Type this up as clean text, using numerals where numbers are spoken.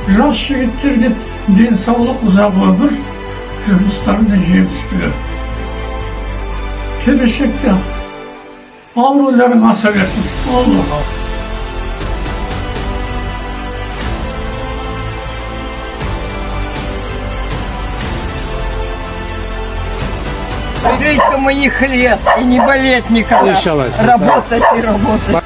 Жас жігіттерге денсаулық, ұзақ өмір, жұмыстарында жемістігі. Келешекте ауруларың аса берсін. Аллаға. Жить-то моих лет и не болеть никогда. Работать и работать.